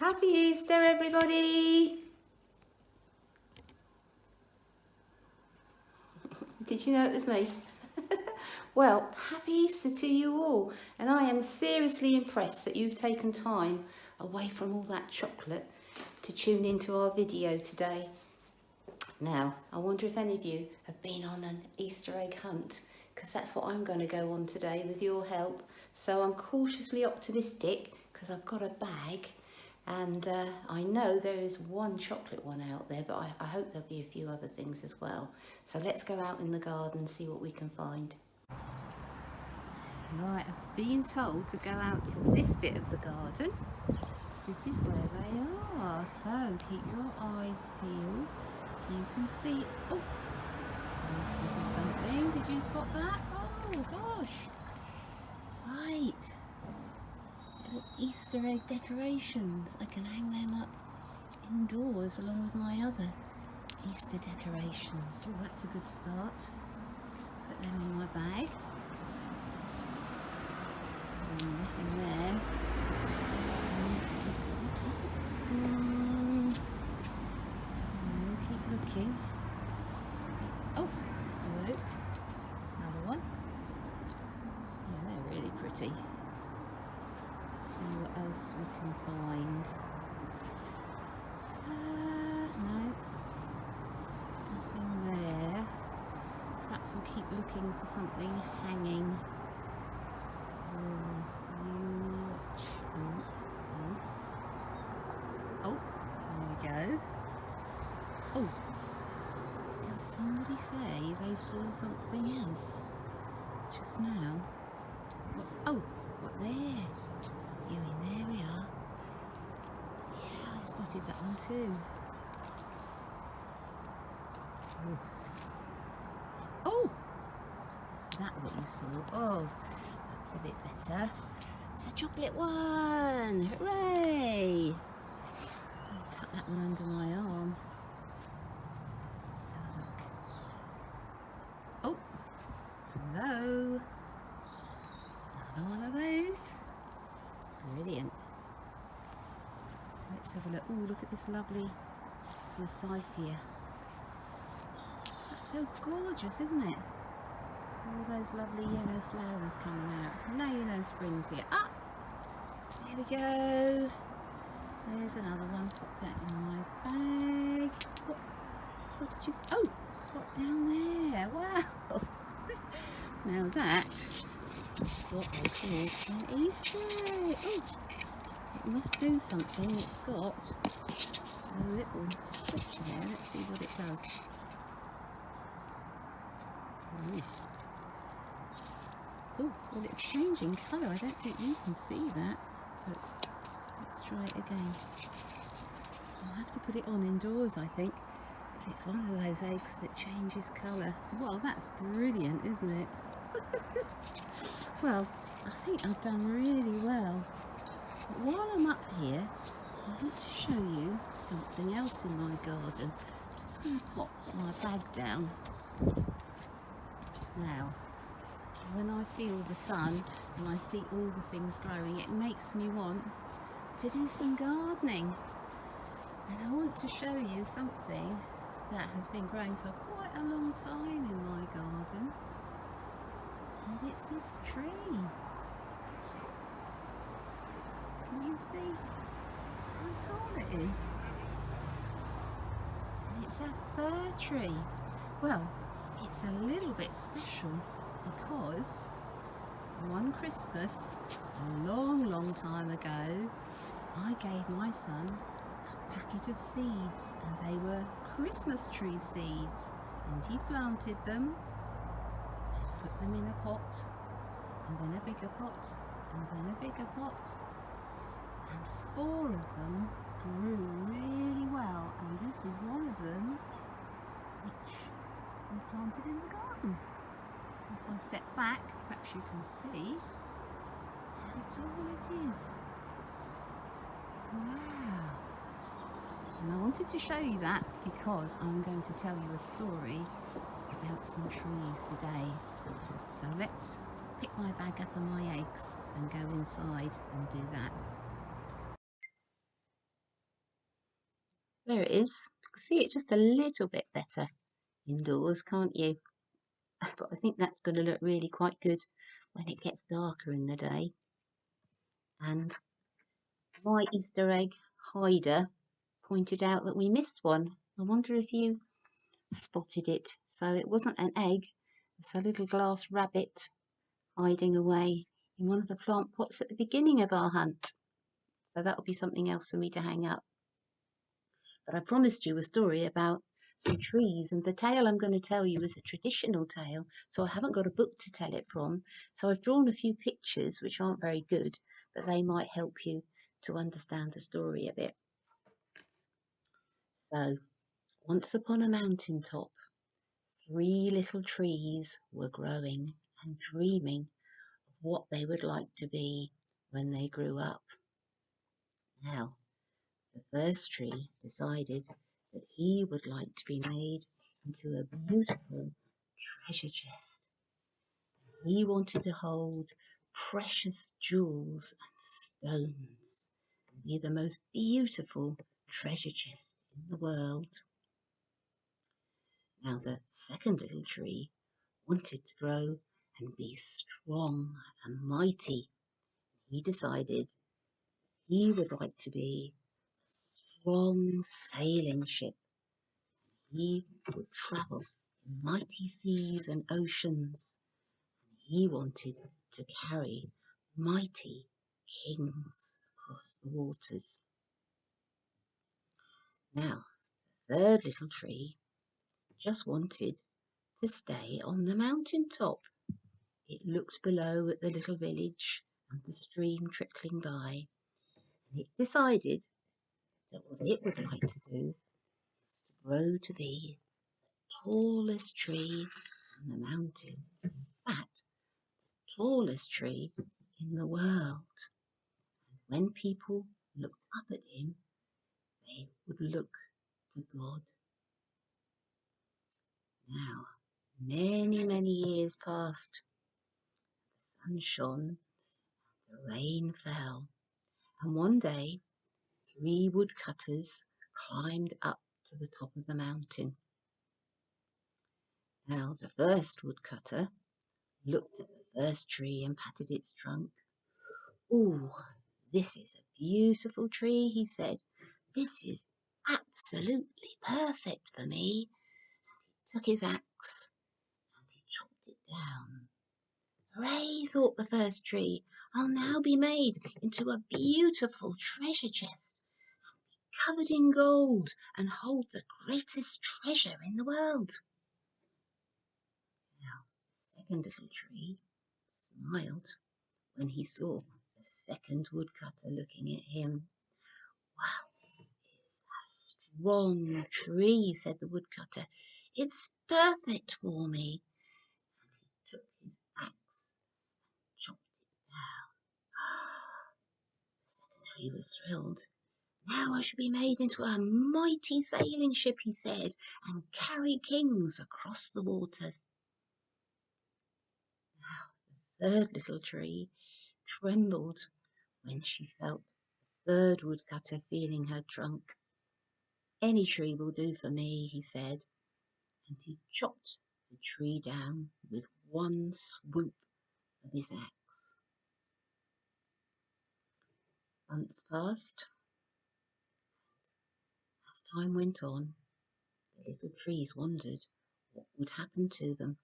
Happy Easter, everybody! Did you know it was me? Well, happy Easter to you all, and I am seriously impressed that you've taken time away from all that chocolate to tune into our video today. Now, I wonder if any of you have been on an Easter egg hunt, because that's what I'm going to go on today with your help. So I'm cautiously optimistic because I've got a bag, and I know there is one chocolate one out there, but I hope there'll be a few other things as well. So let's go out in the garden and see what we can find. Right, I've been told to go out to this bit of the garden. This is where they are, so keep your eyes peeled. You can see, oh, I spotted something. Did you spot that? Oh gosh, right, little Easter egg decorations. I can hang them up indoors along with my other Easter decorations. Oh, that's a good start. Put them in my bag. Nothing there. No, keep looking. Oh, hello. Another one. Yeah, they're really pretty. See what else we can find. No, nothing there. Perhaps we'll keep looking for something hanging. Oh, there we go. Oh, did somebody say they saw something else just now? What? Oh, what there? There we are. Yeah, I spotted that one too. Oh, is that what you saw? Oh, that's a bit better. It's a chocolate one! Hooray! I'll tuck that one under my arm. Let's have a look. Oh, hello. Another one of those. Brilliant. Let's have a look. Oh, look at this lovely forsythia. That's so gorgeous, isn't it? All those lovely yellow flowers coming out. Now you know spring's here. Ah! Here we go. There's another one. Pop that in my bag. What did you see? Oh! What down there? Wow! Now that is what they call an Easter egg. Oh! It must do something. It's got a little switch there. Let's see what it does. Ooh. Oh, well, it's changing colour. I don't think you can see that, but let's try it again. I'll have to put it on indoors, I think. But it's one of those eggs that changes colour. Well, that's brilliant, isn't it? Well, I think I've done really well. But while I'm up here, I want to show you something else in my garden. I'm just going to pop my bag down. Now, when I feel the sun and I see all the things growing, it makes me want to do some gardening. And I want to show you something that has been growing for quite a long time in my garden. And it's this tree. Can you see how tall it is? And it's a fir tree. Well, it's a little bit special because one Christmas, a long time ago, I gave my son a packet of seeds, and they were Christmas tree seeds, and he planted them, and put them in a pot, and then a bigger pot, and then a bigger pot, and 4 of them grew really well, and this is one of them which we planted in the garden. If I step back, perhaps you can see how tall it is. Wow! And I wanted to show you that because I'm going to tell you a story about some trees today. So let's pick my bag up and my eggs and go inside and do that. There it is. You can see it just a little bit better indoors, can't you? But I think that's going to look really quite good when it gets darker in the day. And my Easter egg hider pointed out that we missed one. I wonder if you spotted it. So it wasn't an egg, it's a little glass rabbit hiding away in one of the plant pots at the beginning of our hunt. So that'll be something else for me to hang up. But I promised you a story about some trees, and the tale I'm going to tell you is a traditional tale, so I haven't got a book to tell it from. So I've drawn a few pictures which aren't very good, but they might help you to understand the story a bit. So, once upon a mountain top, 3 little trees were growing and dreaming of what they would like to be when they grew up. Now, the first tree decided that he would like to be made into a beautiful treasure chest. He wanted to hold precious jewels and stones and be the most beautiful treasure chest in the world. Now the second little tree wanted to grow and be strong and mighty. He decided he would like to be a strong sailing ship. He would travel in mighty seas and oceans. He wanted to carry mighty kings across the waters. Now, the third little tree just wanted to stay on the mountain top. It looked below at the little village and the stream trickling by, and it decided that what it would like to do is to grow to be the tallest tree on the mountain. In fact, the tallest tree in the world. And when people looked up at him, they would look to God. Now, many, many years passed. The sun shone, the rain fell, and one day 3 woodcutters climbed up to the top of the mountain. Now, the first woodcutter looked at the first tree and patted its trunk. "Oh, this is a beautiful tree," he said. "This is absolutely perfect for me." He took his axe and he chopped it down. "Hooray," thought the first tree. "I'll now be made into a beautiful treasure chest, covered in gold, and hold the greatest treasure in the world." Now, the second little tree smiled when he saw the second woodcutter looking at him. "Wow, this is a strong tree," said the woodcutter. "It's perfect for me." And he took his axe and chopped it down. The second tree was thrilled. "Now I shall be made into a mighty sailing ship," he said, "and carry kings across the waters." Now the third little tree trembled when she felt the third woodcutter feeling her trunk. "Any tree will do for me," he said, and he chopped the tree down with one swoop of his axe. Months passed. As time went on, the little trees wondered what would happen to them.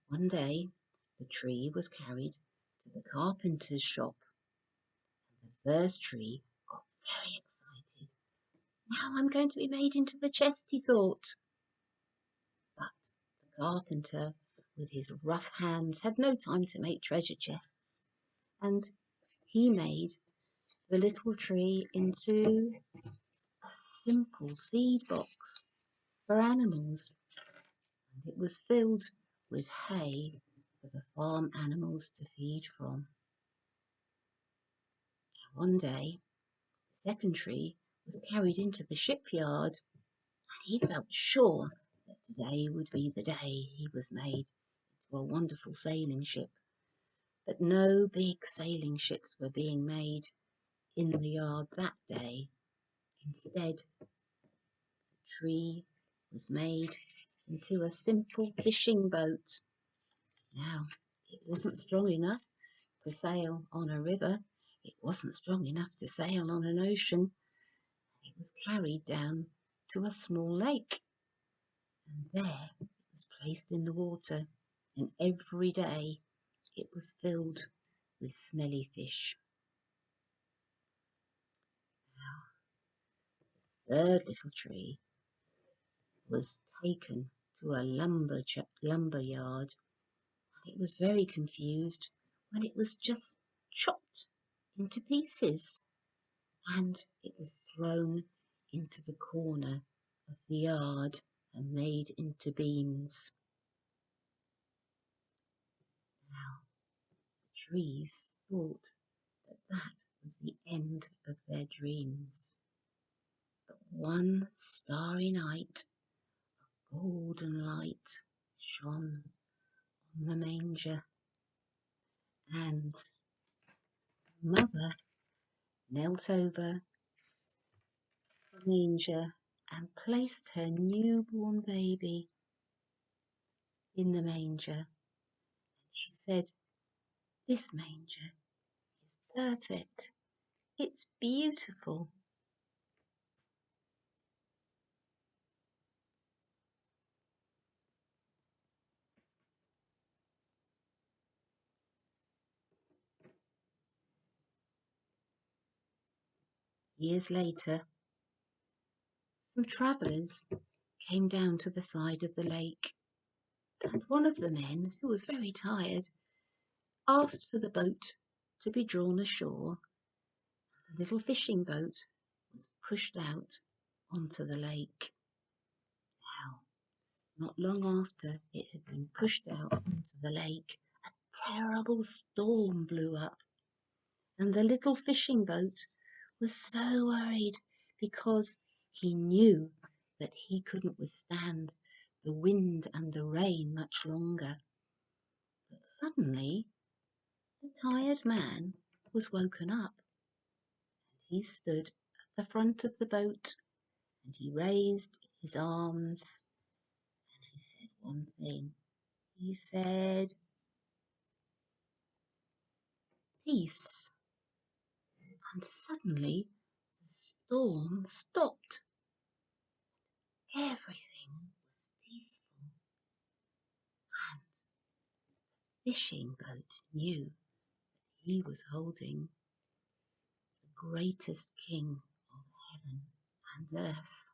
One day, the tree was carried to the carpenter's shop, and the first tree got very excited. "Now I'm going to be made into the chest," he thought. But the carpenter, with his rough hands, had no time to make treasure chests, and he made the little tree into a simple feed box for animals, and it was filled with hay for the farm animals to feed from. One day, the second tree was carried into the shipyard, and he felt sure that today would be the day he was made into a wonderful sailing ship. But no big sailing ships were being made in the yard that day. Instead, tree was made into a simple fishing boat. Now, it wasn't strong enough to sail on a river. It wasn't strong enough to sail on an ocean. It was carried down to a small lake, and there it was placed in the water, and every day it was filled with smelly fish. Now, the third little tree was taken to a lumber yard. It was very confused when it was just chopped into pieces, and it was thrown into the corner of the yard and made into beams. Now, the trees thought that was the end of their dreams. But one starry night, golden light shone on the manger, and Mother knelt over the manger and placed her newborn baby in the manger. She said, "This manger is perfect. It's beautiful." Years later, some travellers came down to the side of the lake, and one of the men, who was very tired, asked for the boat to be drawn ashore. The little fishing boat was pushed out onto the lake. Now, not long after it had been pushed out onto the lake, a terrible storm blew up, and the little fishing boat was so worried because he knew that he couldn't withstand the wind and the rain much longer. But suddenly, the tired man was woken up. He stood at the front of the boat, and he raised his arms, and he said one thing. He said, "Peace." And suddenly the storm stopped. Everything was peaceful, and the fishing boat knew he was holding the greatest king of heaven and earth.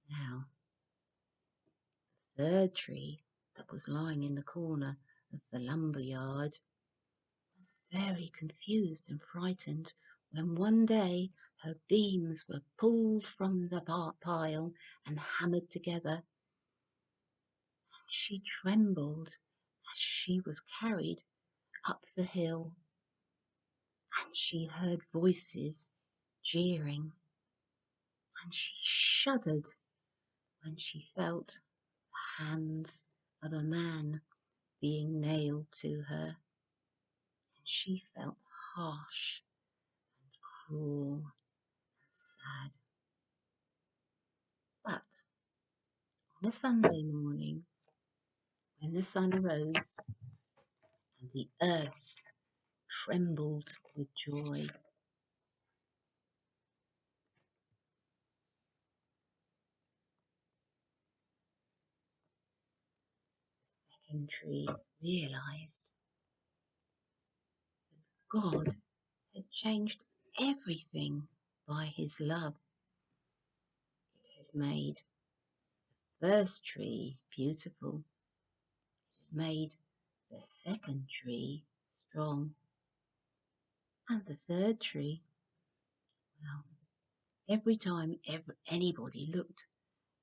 Now, the third tree that was lying in the corner of the lumber yard was very confused and frightened when one day her beams were pulled from the pile and hammered together. She trembled as she was carried up the hill, and she heard voices jeering, and she shuddered when she felt the hands of a man being nailed to her, and she felt harsh and cruel and sad. But on a Sunday morning, when the sun arose and the earth trembled with joy, the second tree realized God had changed everything by his love. It had made the first tree beautiful. It had made the second tree strong. And the third tree, well, every time anybody looked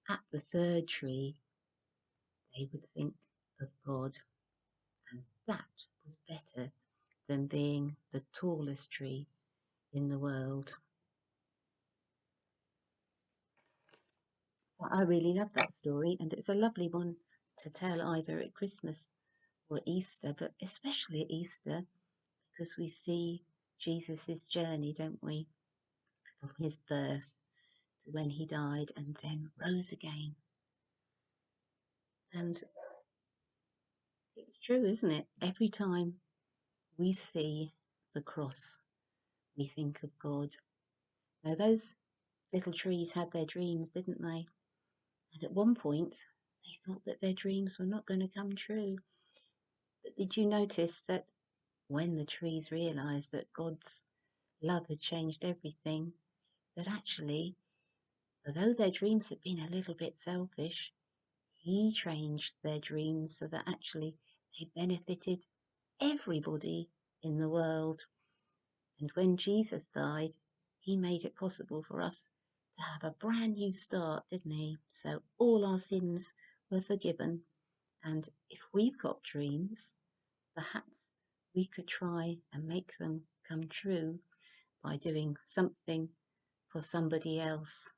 at the third tree, they would think of God, and that was better than being the tallest tree in the world. But I really love that story, and it's a lovely one to tell either at Christmas or Easter, but especially at Easter, because we see Jesus' journey, don't we, from his birth to when he died and then rose again. And it's true, isn't it? Every time we see the cross, we think of God. Now, those little trees had their dreams, didn't they? And at one point, they thought that their dreams were not going to come true. But did you notice that when the trees realised that God's love had changed everything, that actually, although their dreams had been a little bit selfish, he changed their dreams so that actually they benefited everybody in the world. And when Jesus died, he made it possible for us to have a brand new start, didn't he? So all our sins were forgiven. And if we've got dreams, perhaps we could try and make them come true by doing something for somebody else.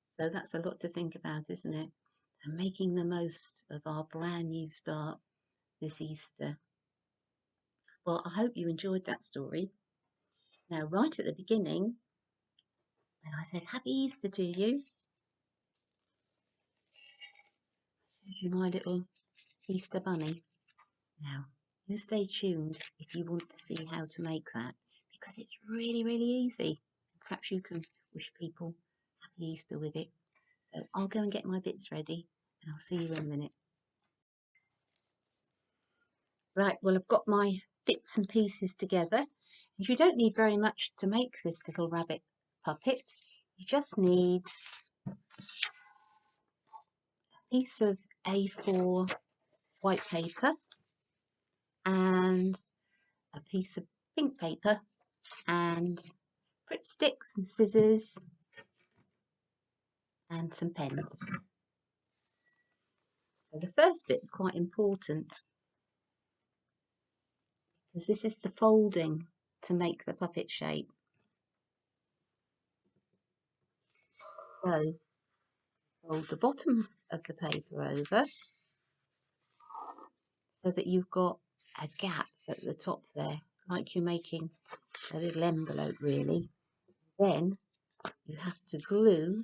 So that's a lot to think about, isn't it? And making the most of our brand new start this Easter. Well, I hope you enjoyed that story. Now, right at the beginning, when I said Happy Easter to you, I showed you my little Easter bunny. Now, you stay tuned if you want to see how to make that, because it's really, really easy. Perhaps you can wish people Happy Easter with it. So I'll go and get my bits ready, and I'll see you in a minute. Right, well, I've got my bits and pieces together. And you don't need very much to make this little rabbit puppet. You just need a piece of A4 white paper and a piece of pink paper and Pritt sticks, some scissors and some pens. So the first bit's quite important because this is the folding to make the puppet shape. So fold the bottom of the paper over so that you've got a gap at the top there, like you're making a little envelope really. Then you have to glue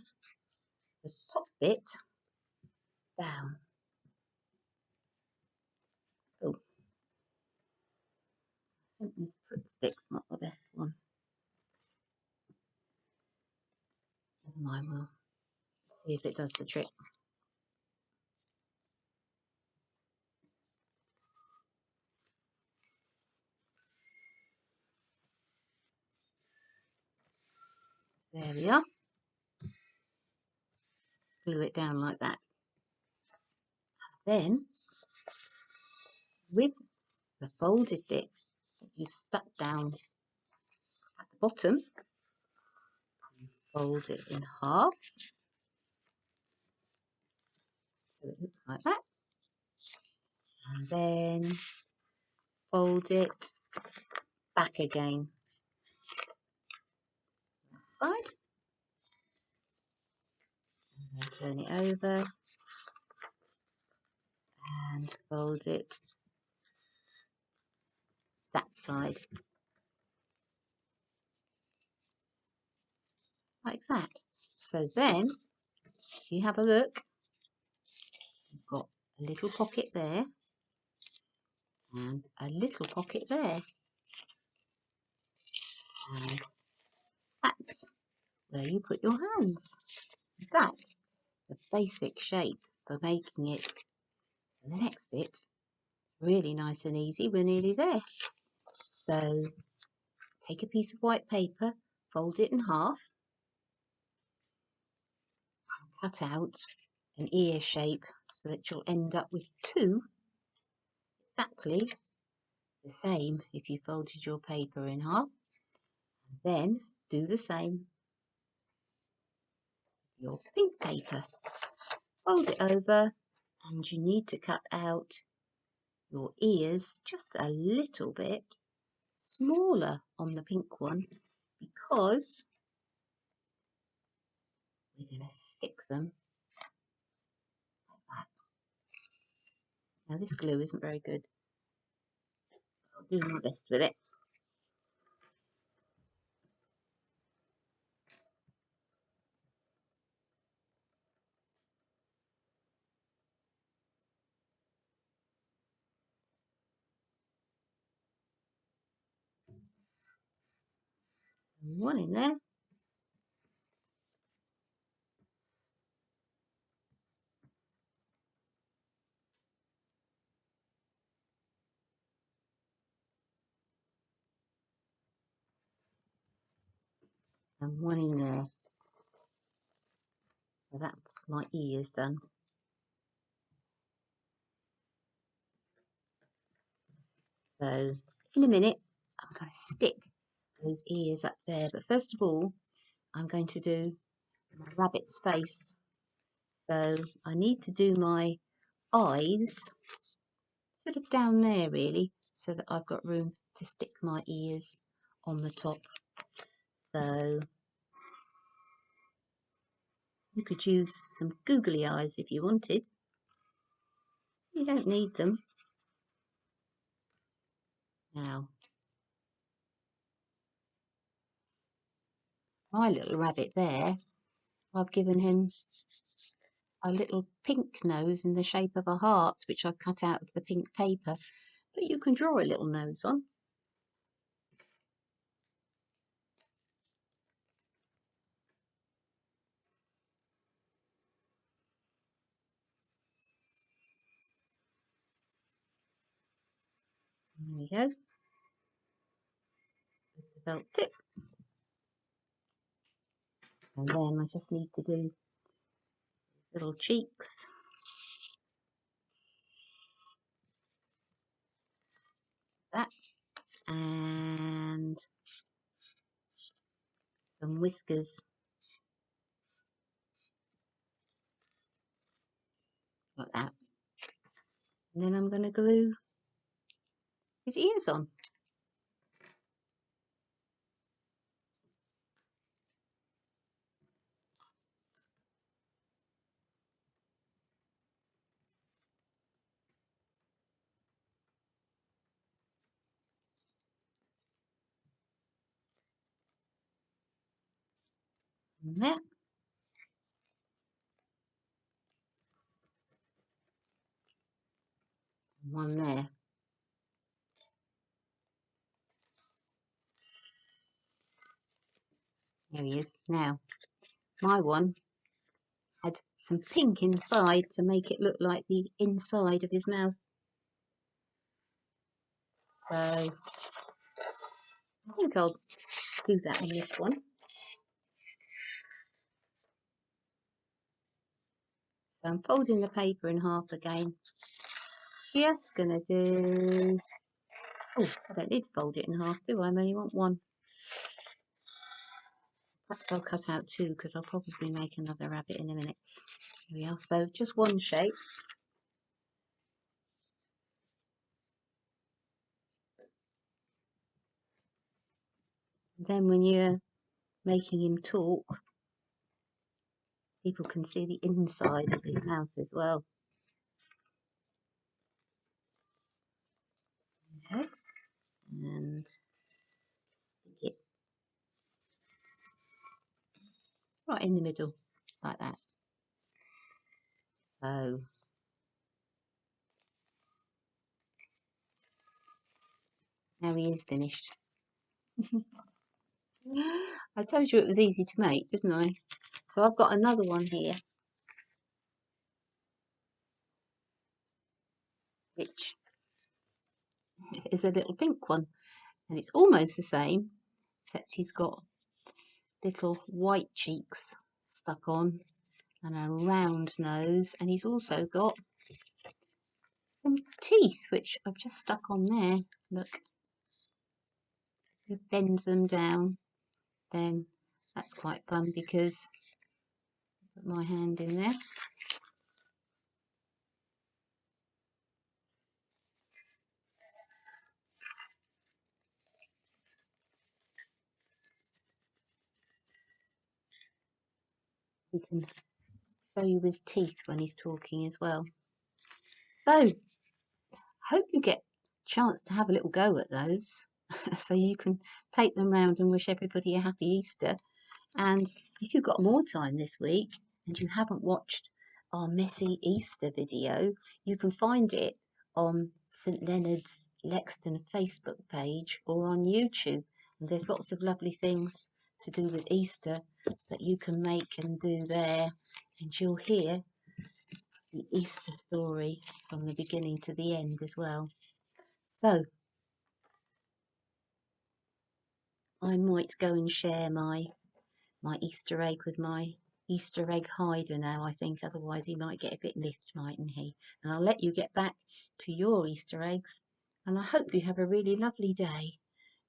the top bit down. Oh, I think this Pritt stick's not the best one. Never mind, we'll see if it does the trick. There we are. Glue it down like that. Then, with the folded bit that you stuck down at the bottom, you fold it in half. So it looks like that. And then fold it back again. That side. And then turn it over. And fold it that side. Like that. So then, if you have a look, you've got a little pocket there and a little pocket there. And that's where you put your hands. That's the basic shape for making it. And the next bit, really nice and easy, we're nearly there. So take a piece of white paper, fold it in half, and cut out an ear shape so that you'll end up with two exactly the same if you folded your paper in half. And then do the same with your pink paper. Fold it over, and you need to cut out your ears just a little bit smaller on the pink one because we're going to stick them like that. Now this glue isn't very good. I'll do my best with it. One in there. And one in there. So that's my ears done. So in a minute, I'm going to stick those ears up there. But first of all, I'm going to do my rabbit's face. So I need to do my eyes sort of down there really, so that I've got room to stick my ears on the top. So you could use some googly eyes if you wanted. You don't need them. Now, my little rabbit there, I've given him a little pink nose in the shape of a heart, which I've cut out of the pink paper. But you can draw a little nose on. There we go. With the felt tip. And then I just need to do little cheeks. That. And some whiskers. Like that. And then I'm going to glue his ears on. And there. And one there. There he is. Now, my one had some pink inside to make it look like the inside of his mouth. So I think I'll do that on this one. So I'm folding the paper in half again. Just gonna do, oh, I don't need to fold it in half, do I? I only want one. Perhaps I'll cut out two because I'll probably make another rabbit in a minute. Here we are, so just one shape. Then when you're making him talk, people can see the inside of his mouth as well. Okay, and stick it right in the middle, like that. So now he is finished. I told you it was easy to make, didn't I? So I've got another one here, which is a little pink one, and it's almost the same, except he's got little white cheeks stuck on and a round nose, and he's also got some teeth which I've just stuck on there. Look, you bend them down, then that's quite fun because I put my hand in there. He can show you his teeth when he's talking as well. So hope you get a chance to have a little go at those so you can take them round and wish everybody a happy Easter. And if you've got more time this week and you haven't watched our messy Easter video, you can find it on St Leonard's Lexden Facebook page or on YouTube, and there's lots of lovely things to do with Easter that you can make and do there, and you'll hear the Easter story from the beginning to the end as well. So I might go and share my Easter egg with my Easter egg hider now, I think, otherwise he might get a bit miffed, mightn't he? And I'll let you get back to your Easter eggs, and I hope you have a really lovely day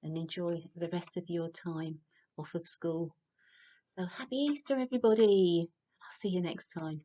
and enjoy the rest of your time off of school. So happy Easter, everybody. I'll see you next time.